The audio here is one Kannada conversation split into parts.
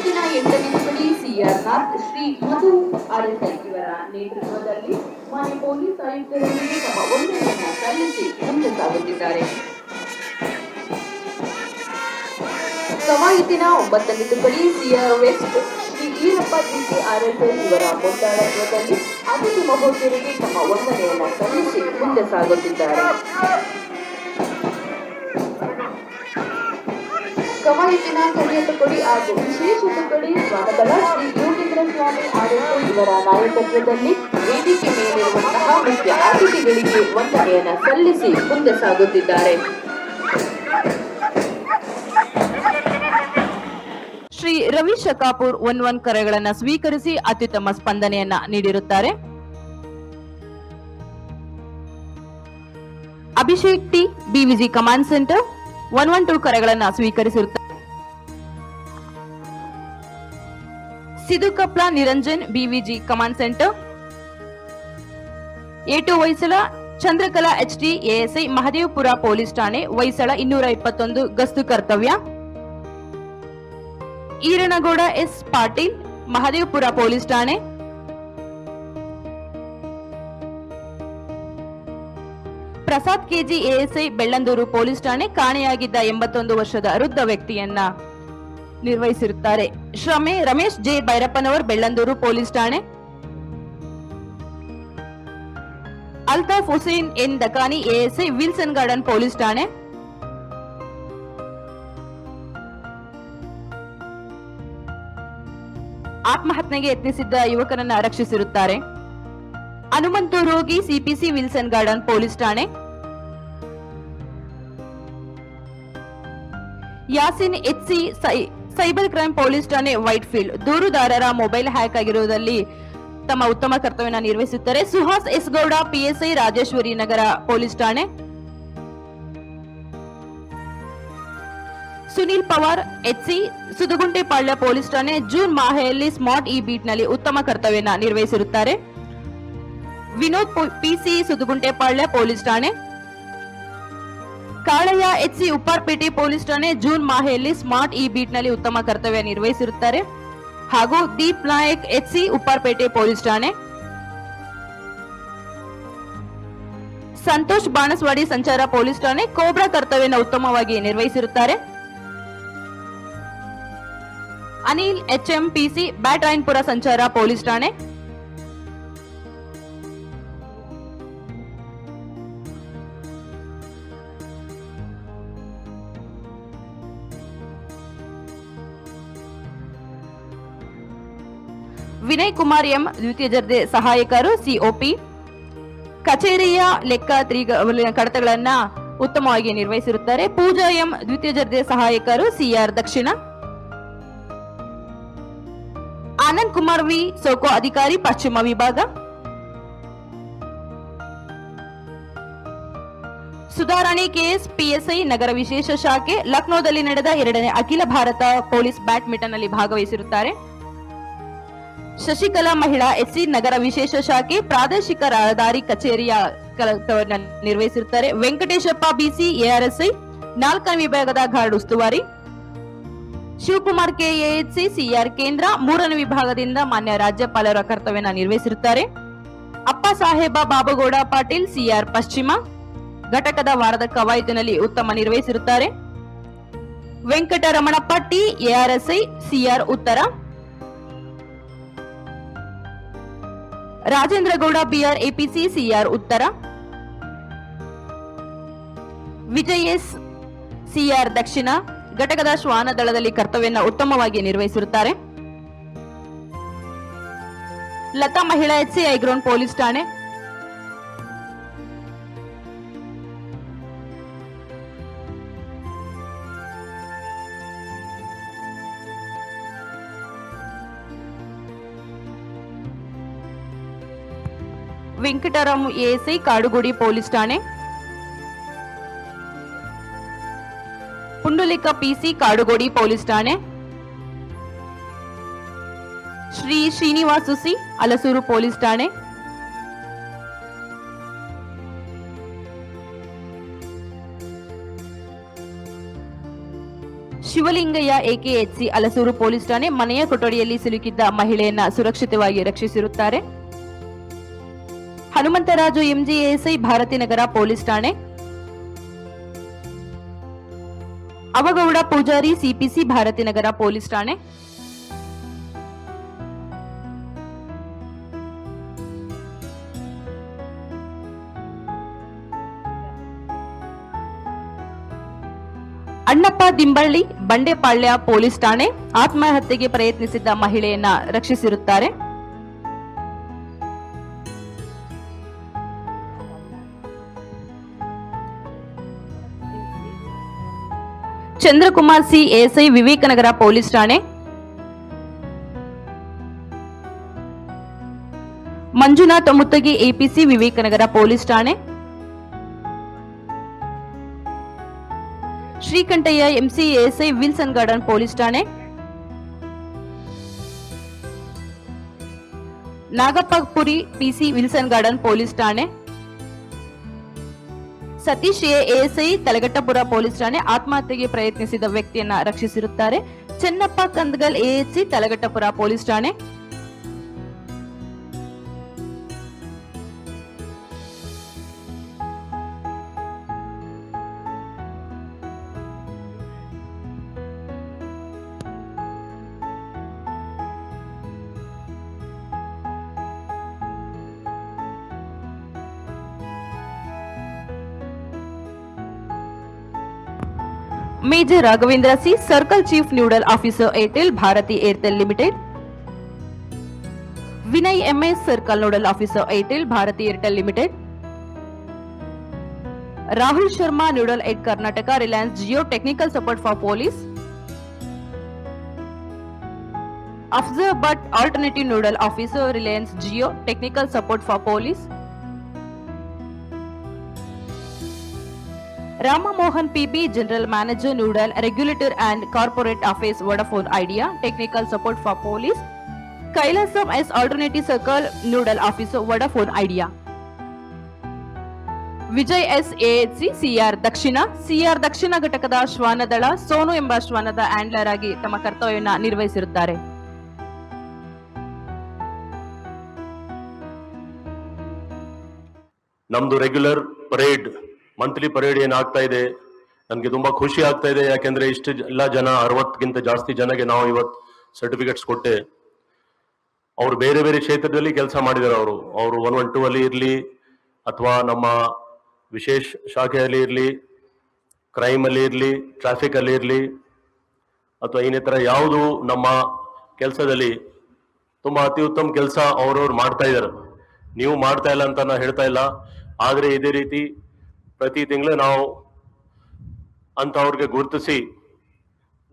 ತಾಲೂಕಿನ 8ನೇ ತುಕಡಿ CR north Shri Madhu RSL ಇವರ ನೇತೃತ್ವದಲ್ಲಿ ಮಾನ್ಯ ಪೊಲೀಸ್ ಆಯುಕ್ತರೊಂದಿಗೆ ತಮ್ಮ ವಂದನೆಯನ್ನು ಸಲ್ಲಿಸಿ ಮುಂದೆ ಸಾಗುತ್ತಿದ್ದಾರೆ. ಕವಾಯತಿನ 9ನೇ ತುಕಡಿ CR west Shri Irappa GC RSL ಇವರ ಮುಂದಾಳತ್ವದಲ್ಲಿ ಅತಿಥಿ ಮಹೋದಯರಿಗೆ ತಮ್ಮ ವಂದನೆಯನ್ನು ಸಲ್ಲಿಸಿ ಮುಂದೆ ಸಾಗುತ್ತಿದ್ದಾರೆ. ಕವಾಯತಿನ ಕಡೆಯ ತುಕಡಿ ಹಾಗೂ ವಿಶೇಷ ತುಕಡಿ ಸ್ವಾಗತದ ಶ್ರೀ ಯೋಗೇಂದ್ರ ಸ್ವಾಮಿ ಆರ್ಎಸ್ಎಲ್ ಇವರ ನಾಯಕತ್ವದಲ್ಲಿ ವೇದಿಕೆ ಮೇಲಿರುವಂತಹ ಮುಖ್ಯ ಅತಿಥಿಗಳಿಗೆ ವಂದನೆಯನ್ನು ಸಲ್ಲಿಸಿ ಮುಂದೆ ಸಾಗುತ್ತಿದ್ದಾರೆ. ಶ್ರೀ ರವಿ ಶಕಾಪುರ್ 11 ಕರೆಗಳನ್ನು ಸ್ವೀಕರಿಸಿ ಅತ್ಯುತ್ತಮ ಸ್ಪಂದನೆಯನ್ನ ನೀಡಿರುತ್ತಾರೆ. Abhishek T BVG command centre 112 ಕರೆಗಳನ್ನು ಸ್ವೀಕರಿಸಿರುತ್ತಾರೆ. Siddu Kapla Niranjan BVG command centre. A2 Hoysala Chandrakala HT ASI Mahadevapura police ಠಾಣೆ ಹೊಯ್ಸಳ 221 ಗಸ್ತು ಕರ್ತವ್ಯ. ಈರಣಗೌಡ ಎಸ್ ಪಾಟೀಲ್ ಮಹದೇವಪುರ ಪೊಲೀಸ್ ಠಾಣೆ. Prasad KG ASI Bellandur police ಠಾಣೆ ಕಾಣೆಯಾಗಿದ್ದ 81 ವರ್ಷದ ವೃದ್ಧ ವ್ಯಕ್ತಿಯನ್ನ ನಿರ್ವಹಿಸಿರುತ್ತಾರೆ. ರಮೇಶ್ ಜೆ ಭೈರಪ್ಪನವರ್ ಬೆಳ್ಳಂದೂರು ಪೊಲೀಸ್ ಠಾಣೆ. Altaf Hussain N Dakani ASI Wilson garden police ಠಾಣೆ. ಆತ್ಮಹತ್ಯೆಗೆ ಯತ್ನಿಸಿದ್ದ ಯುವಕರನ್ನ ರಕ್ಷಿಸಿರುತ್ತಾರೆ. ಹನುಮಂತು ರೋಗಿ CPC ವಿಲ್ಸನ್ ಗಾರ್ಡನ್ ಪೊಲೀಸ್ ಠಾಣೆ. Yasin HC cyber crime police ಠಾಣೆ ವೈಟ್ ಫೀಲ್ಡ್ ದೂರುದಾರರ ಮೊಬೈಲ್ ಹ್ಯಾಕ್ ಆಗಿರುವುದರಲ್ಲಿ ತಮ್ಮ ಉತ್ತಮ ಕರ್ತವ್ಯವನ್ನು ನಿರ್ವಹಿಸುತ್ತಾರೆ. ಸುಹಾಸ್ ಎಸ್ ಗೌಡ PSI ರಾಜೇಶ್ವರಿ ನಗರ ಪೊಲೀಸ್ ಠಾಣೆ. ಸುನೀಲ್ ಪವಾರ್ HC ಸುದುಗುಂಟೆಪಾಳ್ಯ ಪೊಲೀಸ್ ಠಾಣೆ ಜೂನ್ ಮಾಹೆಯಲ್ಲಿ ಸ್ಮಾರ್ಟ್ ಬೀಟ್ ನಲ್ಲಿ ಉತ್ತಮ ಕರ್ತವ್ಯವನ್ನು ನಿರ್ವಹಿಸಿರುತ್ತಾರೆ. ವಿನೋದ್ PC ಸುದುಗುಂಟೆಪಾಳ್ಯ ಪೊಲೀಸ್ ಠಾಣೆ. ಕಾಳಯ್ಯ HC ಉಪ್ಪಾರ್ಪೇಟೆ ಪೊಲೀಸ್ ಠಾಣೆ ಜೂನ್ ಮಾಹೆಯಲ್ಲಿ ಸ್ಮಾರ್ಟ್ ಬೀಟ್ ನಲ್ಲಿ ಉತ್ತಮ ಕರ್ತವ್ಯ ನಿರ್ವಹಿಸಿರುತ್ತಾರೆ. ಹಾಗೂ ದೀಪ್ ನಾಯಕ್ HC ಉಪ್ಪಾರ್ಪೇಟೆ ಪೊಲೀಸ್ ಠಾಣೆ. ಸಂತೋಷ್ ಬಾಣಸ್ವಾಡಿ ಸಂಚಾರ ಪೊಲೀಸ್ ಠಾಣೆ ಕೋಬ್ರಾ ಕರ್ತವ್ಯವನ್ನು ಉತ್ತಮವಾಗಿ ನಿರ್ವಹಿಸಿರುತ್ತಾರೆ. ಅನಿಲ್ HM PC ಬ್ಯಾಟರಾಯನ್ಪುರ ಸಂಚಾರ ಪೊಲೀಸ್ ಠಾಣೆ. ವಿನಯ್ ಕುಮಾರ್ ಎಂ ದ್ವಿತೀಯ ದರ್ಜೆ ಸಹಾಯಕರು COP ಕಚೇರಿಯ ಲೆಕ್ಕ ಕಡತಗಳನ್ನ ಉತ್ತಮವಾಗಿ ನಿರ್ವಹಿಸಿರುತ್ತಾರೆ. ಪೂಜಾ ಎಂ ದ್ವಿತೀಯ ದರ್ಜೆ ಸಹಾಯಕರು CR ದಕ್ಷಿಣ. ಆನಂದ್ ಕುಮಾರ್ ವಿ ಸೋಕೋ ಅಧಿಕಾರಿ ಪಶ್ಚಿಮ ವಿಭಾಗ. ಸುಧಾರಾಣಿ KS PSI ನಗರ ವಿಶೇಷ ಶಾಖೆ ಲಕ್ನೋದಲ್ಲಿ ನಡೆದ 2ನೇ ಅಖಿಲ ಭಾರತ ಪೊಲೀಸ್ ಬ್ಯಾಡ್ಮಿಂಟನ್ ನಲ್ಲಿ ಭಾಗವಹಿಸಿರುತ್ತಾರೆ. ಶಶಿಕಲಾ ಮಹಿಳಾ SC ನಗರ ವಿಶೇಷ ಶಾಖೆ ಪ್ರಾದೇಶಿಕ ರಹದಾರಿ ಕಚೇರಿಯ ಕೆಲಸವನ್ನು ನಿರ್ವಹಿಸಿರುತ್ತಾರೆ. ವೆಂಕಟೇಶಪ್ಪ BC ARSI 4ನೇ ವಿಭಾಗದ ಗಾರ್ಡ್ ಉಸ್ತುವಾರಿ. ಶಿವಕುಮಾರ್ KAHC CR ಕೇಂದ್ರ 3ನೇ ವಿಭಾಗದಿಂದ ಮಾನ್ಯ ರಾಜ್ಯಪಾಲರ ಕರ್ತವ್ಯವನ್ನು ನಿರ್ವಹಿಸಿರುತ್ತಾರೆ. ಅಪ್ಪ ಸಾಹೇಬ ಬಾಬುಗೌಡ ಪಾಟೀಲ್ CR ಪಶ್ಚಿಮ ಘಟಕದ ವಾರದ ಕವಾಯತಿನಲ್ಲಿ ಉತ್ತಮ ನಿರ್ವಹಿಸಿರುತ್ತಾರೆ. ವೆಂಕಟರಮಣಪ್ಪ T ARSI CR ಉತ್ತರ. ರಾಜೇಂದ್ರಗೌಡ BR APC CR ಉತ್ತರ. ವಿಜಯ್ S CR ದಕ್ಷಿಣ ಘಟಕದ ಶ್ವಾನ ದಳದಲ್ಲಿ ಕರ್ತವ್ಯವನ್ನು ಉತ್ತಮವಾಗಿ ನಿರ್ವಹಿಸಿರುತ್ತಾರೆ. ಲತಾ ಮಹಿಳಾ HC ಐಗ್ರೌಂಡ್ ಪೊಲೀಸ್ ಠಾಣೆ. ವೆಂಕಟರಾಮು ASI ಕಾಡುಗೋಡಿ ಪೊಲೀಸ್ ಠಾಣೆ. ಪುಂಡುಲಿಕ PC ಕಾಡುಗೋಡಿ ಪೊಲೀಸ್ ಠಾಣೆ. ಶ್ರೀ ಶ್ರೀನಿವಾಸ ಸಿ ಅಲಸೂರು ಪೊಲೀಸ್ ಠಾಣೆ. ಶಿವಲಿಂಗಯ್ಯ ಎಕೆಎಚ್ಸಿ ಅಲಸೂರು ಪೊಲೀಸ್ ಠಾಣೆ ಮನೆಯ ಕೊಠಡಿಯಲ್ಲಿ ಸಿಲುಕಿದ್ದ ಮಹಿಳೆಯನ್ನ ಸುರಕ್ಷಿತವಾಗಿ ರಕ್ಷಿಸಿರುತ್ತಾರೆ. ಹನುಮಂತರಾಜು ಎಂಜಿಎಎಸ್ಐ ಭಾರತೀನಗರ ಪೊಲೀಸ್ ಠಾಣೆ. ಅವಗೌಡ ಪೂಜಾರಿ ಸಿಪಿಸಿ ಭಾರತೀನಗರ ಪೊಲೀಸ್ ಠಾಣೆ. ಅಣ್ಣಪ್ಪ ದಿಂಬಳ್ಳಿ ಬಂಡೆಪಾಳ್ಯ ಪೊಲೀಸ್ ಠಾಣೆ ಆತ್ಮಹತ್ಯೆಗೆ ಪ್ರಯತ್ನಿಸಿದ್ದ ಮಹಿಳೆಯನ್ನ ರಕ್ಷಿಸಿರುತ್ತಾರೆ. Chandrakumar C ASI Vivekanagar police ಠಾಣೆ. ಮಂಜುನಾಥ್ ಮುತ್ತಗಿ ಎಪಿಸಿ ವಿವೇಕನಗರ ಪೊಲೀಸ್ ಠಾಣೆ. Srikantaiah MC ASI Wilson garden police ಠಾಣೆ. Nagappa Puri PC Wilson garden police ಠಾಣೆ. ಸತೀಶ್ ಎಎಸ್ಐ ತಲಗಟ್ಟಪುರ ಪೊಲೀಸ್ ಠಾಣೆ ಆತ್ಮಹತ್ಯೆಗೆ ಪ್ರಯತ್ನಿಸಿದ ವ್ಯಕ್ತಿಯನ್ನ ರಕ್ಷಿಸಿರುತ್ತಾರೆ. ಚೆನ್ನಪ್ಪ ಕಂದಗಲ್ ಎಎಚ್ಸಿ ತಲಗಟ್ಟಪುರ ಪೊಲೀಸ್ ಠಾಣೆ. Major Raghavendra C circle chief nodal officer Airtel Bharti Airtel limited. Vinay MS circle nodal officer Airtel Bharti Airtel limited. Rahul Sharma nodal at Karnataka Reliance Jio technical support for police. Afzar Bhat alternative nodal officer Reliance Jio technical support for police. Rama Mohan PB, General Manager, Noodle, Regulator and Corporate Affairs, Vodafone Idea, Technical Support for Police. Kailasam S, Alternative Circle, Noodle Officer, Vodafone Idea. Vijay S, AHC, CR Dakshina ಘಟಕದ ಶ್ವಾನದಳ ಸೋನು ಎಂಬ ಶ್ವಾನದ ಹ್ಯಾಂಡ್ಲರ್ ಆಗಿ ತಮ್ಮ ಕರ್ತವ್ಯವನ್ನು ನಿರ್ವಹಿಸಿರುತ್ತಾರೆ. ನಮ್ದು ರೆಗ್ಯುಲರ್ ಪರೇಡ್ ಮಂತ್ಲಿ ಪರೇಡ್ ಏನಾಗ್ತಾ ಇದೆ, ನನಗೆ ತುಂಬಾ ಖುಷಿ ಆಗ್ತಾ ಇದೆ. ಯಾಕೆಂದ್ರೆ ಇಷ್ಟು ಎಲ್ಲ ಜನ 60ಗಿಂತ ಜಾಸ್ತಿ ಜನಗೆ ನಾವು ಇವತ್ತು ಸರ್ಟಿಫಿಕೇಟ್ಸ್ ಕೊಟ್ಟೆ. ಅವರು ಬೇರೆ ಬೇರೆ ಕ್ಷೇತ್ರದಲ್ಲಿ ಕೆಲಸ ಮಾಡಿದ್ದಾರೆ. ಅವರು 112 ಅಲ್ಲಿ ಇರಲಿ ಅಥವಾ ನಮ್ಮ ವಿಶೇಷ ಶಾಖೆಯಲ್ಲಿ ಇರಲಿ, ಕ್ರೈಮ್ ಅಲ್ಲಿ ಇರಲಿ, ಟ್ರಾಫಿಕ್ ಅಲ್ಲಿ ಇರಲಿ ಅಥವಾ ಇನ್ನಿತರ ಯಾವುದು ನಮ್ಮ ಕೆಲಸದಲ್ಲಿ ತುಂಬಾ ಅತಿ ಉತ್ತಮ ಕೆಲಸ ಅವ್ರವ್ರು ಮಾಡ್ತಾ ಇದ್ದಾರೆ. ನೀವು ಮಾಡ್ತಾ ಇಲ್ಲ ಅಂತ ನಾನು ಹೇಳ್ತಾ ಇಲ್ಲ, ಆದ್ರೆ ಇದೇ ರೀತಿ ಪ್ರತಿ ತಿಂಗಳು ನಾವು ಅಂತ ಅವ್ರಿಗೆ ಗುರುತಿಸಿ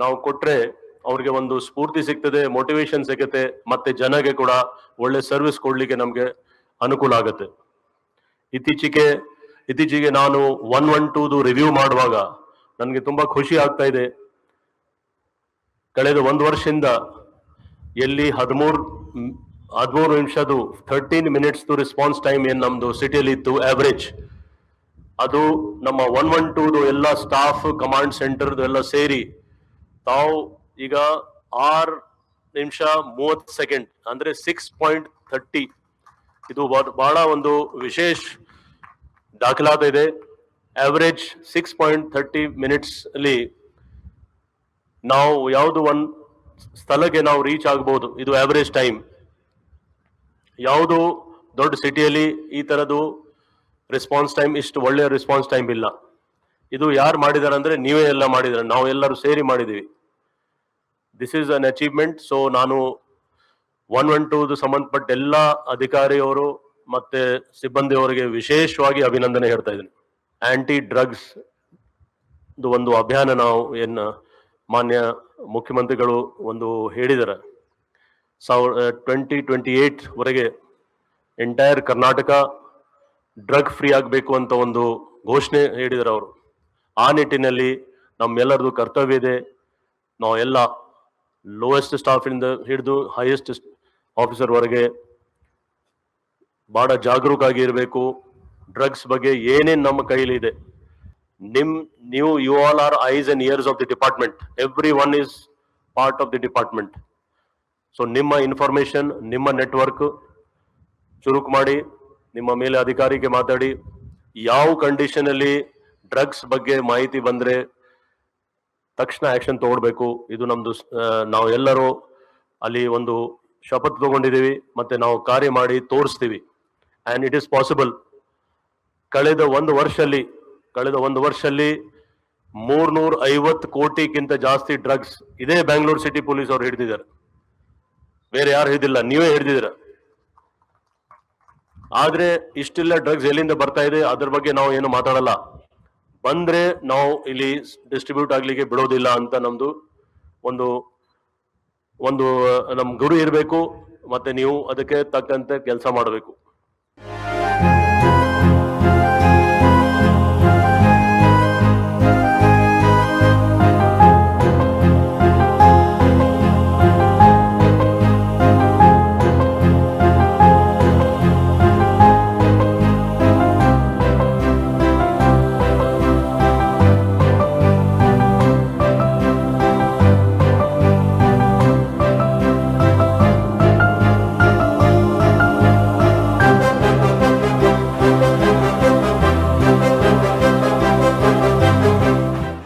ನಾವು ಕೊಟ್ರೆ ಅವ್ರಿಗೆ ಒಂದು ಸ್ಫೂರ್ತಿ ಸಿಗ್ತದೆ, ಮೋಟಿವೇಶನ್ ಸಿಗುತ್ತೆ, ಮತ್ತೆ ಜನಗೆ ಕೂಡ ಒಳ್ಳೆ ಸರ್ವಿಸ್ ಕೊಡ್ಲಿಕ್ಕೆ ನಮ್ಗೆ ಅನುಕೂಲ ಆಗುತ್ತೆ. ಇತ್ತೀಚೆಗೆ ನಾನು 112 ರಿವ್ಯೂ ಮಾಡುವಾಗ ನನಗೆ ತುಂಬಾ ಖುಷಿ ಆಗ್ತಾ ಇದೆ. ಕಳೆದ 1 ವರ್ಷದಿಂದ ಎಲ್ಲಿ 13 ನಿಮಿಷದ್ದು 13 ಮಿನಿಟ್ಸ್ ರೆಸ್ಪಾನ್ಸ್ ಟೈಮ್ ಏನ್ ನಮ್ದು ಸಿಟಿಯಲ್ಲಿ ಇತ್ತು ಆವರೇಜ್, ಅದು ನಮ್ಮ 112 ಎಲ್ಲ ಸ್ಟಾಫ್ ಕಮಾಂಡ್ ಸೆಂಟರ್ ಎಲ್ಲ ಸೇರಿ ತಾವು ಈಗ 6 ನಿಮಿಷ 30 ಸೆಕೆಂಡ್ ಅಂದ್ರೆ 6.30 ಇದು ಬಹಳ ಒಂದು ವಿಶೇಷ ದಾಖಲಾತ ಇದೆ. ಆವರೇಜ್ 6.30 ಮಿನಿಟ್ಸ್ ಅಲ್ಲಿ ನಾವು ಯಾವುದು ಒಂದು ಸ್ಥಳಕ್ಕೆ ನಾವು ರೀಚ್ ಆಗಬಹುದು. ಇದು ಆವರೇಜ್ ಟೈಮ್. ಯಾವುದು ದೊಡ್ಡ ಸಿಟಿಯಲ್ಲಿ ಈ ತರದ್ದು ರೆಸ್ಪಾನ್ಸ್ ಟೈಮ್ ಇಷ್ಟು ಒಳ್ಳೆಯ ರೆಸ್ಪಾನ್ಸ್ ಟೈಮ್ ಇಲ್ಲ. ಇದು ಯಾರು ಮಾಡಿದಾರೆ ಅಂದ್ರೆ ನೀವೇ ಎಲ್ಲ ಮಾಡಿದಾರೆ, ನಾವು ಎಲ್ಲರೂ ಸೇರಿ ಮಾಡಿದೀವಿ. This is an achievement. So ನಾನು 112 ಸಂಬಂಧಪಟ್ಟ ಎಲ್ಲ ಅಧಿಕಾರಿಯವರು ಮತ್ತೆ ಸಿಬ್ಬಂದಿಯವರಿಗೆ ವಿಶೇಷವಾಗಿ ಅಭಿನಂದನೆ ಹೇಳ್ತಾ ಇದ್ದೀನಿ. ಆಂಟಿ ಡ್ರಗ್ಸ್ ಒಂದು ಅಭಿಯಾನ ನಾವು ಏನು ಮಾನ್ಯ ಮುಖ್ಯಮಂತ್ರಿಗಳು ಒಂದು ಹೇಳಿದ್ದಾರೆ, 2028 ವರೆಗೆ ಎಂಟೈರ್ ಕರ್ನಾಟಕ ಡ್ರಗ್ ಫ್ರೀ ಆಗಬೇಕು ಅಂತ ಒಂದು ಘೋಷಣೆ ಹೇಳಿದ್ದಾರೆ ಅವರು. ಆ ನಿಟ್ಟಿನಲ್ಲಿ ನಮ್ಮೆಲ್ಲರದು ಕರ್ತವ್ಯ ಇದೆ. ನಾವು ಎಲ್ಲ ಲೋಯೆಸ್ಟ್ ಸ್ಟಾಫ್ ಇಂದ ಹಿಡಿದು ಹೈಯೆಸ್ಟ್ ಆಫೀಸರ್ ವರೆಗೆ ಬಹಳ ಜಾಗರೂಕ ಆಗಿ ಇರಬೇಕು. ಡ್ರಗ್ಸ್ ಬಗ್ಗೆ ಏನೇನು ನಮ್ಮ ಕೈಲಿ ಇದೆ you all are eyes and ears of the department. Everyone is part of the department. So ನಿಮ್ಮ ಇನ್ಫಾರ್ಮೇಶನ್, ನಿಮ್ಮ ನೆಟ್ವರ್ಕ್ ಚುರುಕು ಮಾಡಿ, ನಿಮ್ಮ ಮೇಲೆ ಅಧಿಕಾರಿಗೆ ಮಾತಾಡಿ, ಯಾವ ಕಂಡೀಷನ್ ಅಲ್ಲಿ ಡ್ರಗ್ಸ್ ಬಗ್ಗೆ ಮಾಹಿತಿ ಬಂದ್ರೆ ತಕ್ಷಣ ಆಕ್ಷನ್ ತಗೊಳ್ಬೇಕು. ಇದು ನಮ್ದು ನಾವು ಎಲ್ಲರೂ ಅಲ್ಲಿ ಒಂದು ಶಪಥ ತಗೊಂಡಿದ್ದೀವಿ, ಮತ್ತೆ ನಾವು ಕಾರ್ಯ ಮಾಡಿ ತೋರಿಸ್ತೀವಿ. And it is possible. ಕಳೆದ ಒಂದು ವರ್ಷದಲ್ಲಿ 350 ಕೋಟಿಗಿಂತ ಜಾಸ್ತಿ ಡ್ರಗ್ಸ್ ಇದೇ ಬ್ಯಾಂಗ್ಳೂರ್ ಸಿಟಿ ಪೊಲೀಸ್ ಅವ್ರು ಹಿಡಿದಿದ್ದಾರೆ. ಬೇರೆ ಯಾರು ಹಿಡಿದಿಲ್ಲ, ನೀವೇ ಹಿಡಿದಿದ್ದೀರ. ಆದ್ರೆ ಇಷ್ಟೆಲ್ಲ ಡ್ರಗ್ಸ್ ಎಲ್ಲಿಂದ ಬರ್ತಾ ಇದೆ ಅದ್ರ ಬಗ್ಗೆ ನಾವು ಏನು ಮಾತಾಡಲ್ಲ. ಬಂದ್ರೆ ನಾವು ಇಲ್ಲಿ ಡಿಸ್ಟ್ರಿಬ್ಯೂಟ್ ಆಗ್ಲಿಕ್ಕೆ ಬಿಡೋದಿಲ್ಲ ಅಂತ ನಮ್ದು ಒಂದು ನಮ್ ಗುರು ಇರಬೇಕು. ಮತ್ತೆ ನೀವು ಅದಕ್ಕೆ ತಕ್ಕಂತೆ ಕೆಲಸ ಮಾಡಬೇಕು.